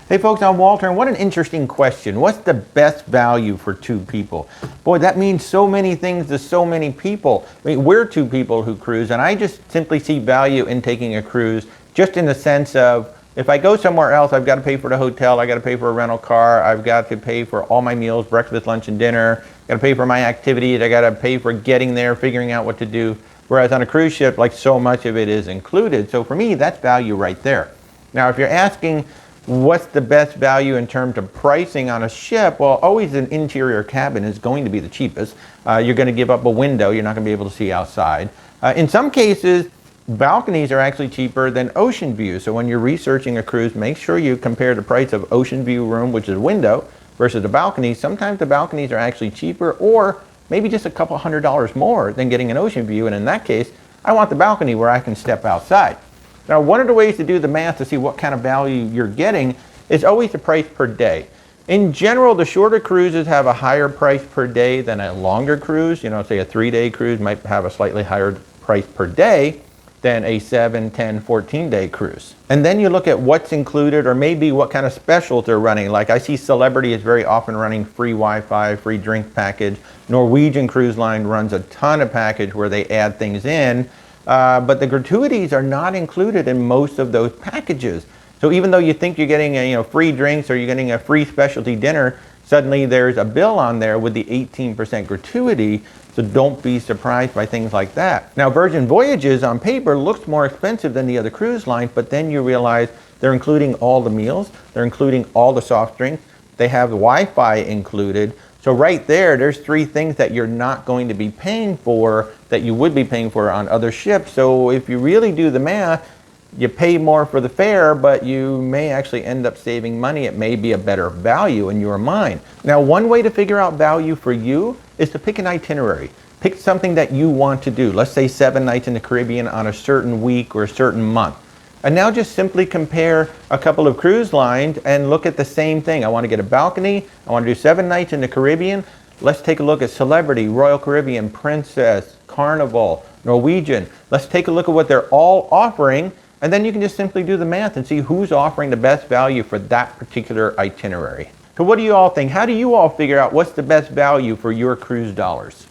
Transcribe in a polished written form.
Hey folks, I'm Walter, and what an interesting question. What's the best value for two people? Boy, that means so many things to so many people. I mean, we're two people who cruise, and I just simply see value in taking a cruise, just in the sense of, if I go somewhere else, I've got to pay for the hotel, I've got to pay for a rental car, I've got to pay for all my meals, breakfast, lunch, and dinner, I've got to pay for my activities, I got to pay for getting there, figuring out what to do. Whereas on a cruise ship, like, so much of it is included. So for me, that's value right there. Now, if you're asking, what's the best value in terms of pricing on a ship? Well, always an interior cabin is going to be the cheapest. You're going to give up a window. You're not going to be able to see outside. In some cases, balconies are actually cheaper than ocean view. So when you're researching a cruise, make sure you compare the price of ocean view room, which is a window, versus the balcony. Sometimes the balconies are actually cheaper, or maybe just a couple $100 more than getting an ocean view. And in that case, I want the balcony where I can step outside. Now, one of the ways to do the math to see what kind of value you're getting is always the price per day. In general, the shorter cruises have a higher price per day than a longer cruise. You know, say a 3-day cruise might have a slightly higher price per day than a 7, 10, 14-day cruise. And then you look at what's included, or maybe what kind of specials they're running. Like, I see Celebrity is very often running free Wi-Fi, free drink package. Norwegian Cruise Line runs a ton of package where they add things in. But the gratuities are not included in most of those packages. So even though you think you're getting free drinks, or you're getting a free specialty dinner, suddenly there's a bill on there with the 18% gratuity. So don't be surprised by things like that. Now, Virgin Voyages on paper looks more expensive than the other cruise lines, but then you realize they're including all the meals, they're including all the soft drinks, they have Wi-Fi included. So right there's 3 things that you're not going to be paying for that you would be paying for on other ships. So if you really do the math, you pay more for the fare, but you may actually end up saving money. It may be a better value in your mind. Now, one way to figure out value for you is to pick an itinerary. Pick something that you want to do. Let's say 7 nights in the Caribbean on a certain week or a certain month. And now just simply compare a couple of cruise lines and look at the same thing. I want to get a balcony. I want to do 7 nights in the Caribbean. Let's take a look at Celebrity, Royal Caribbean, Princess, Carnival, Norwegian. Let's take a look at what they're all offering. And then you can just simply do the math and see who's offering the best value for that particular itinerary. So what do you all think? How do you all figure out what's the best value for your cruise dollars?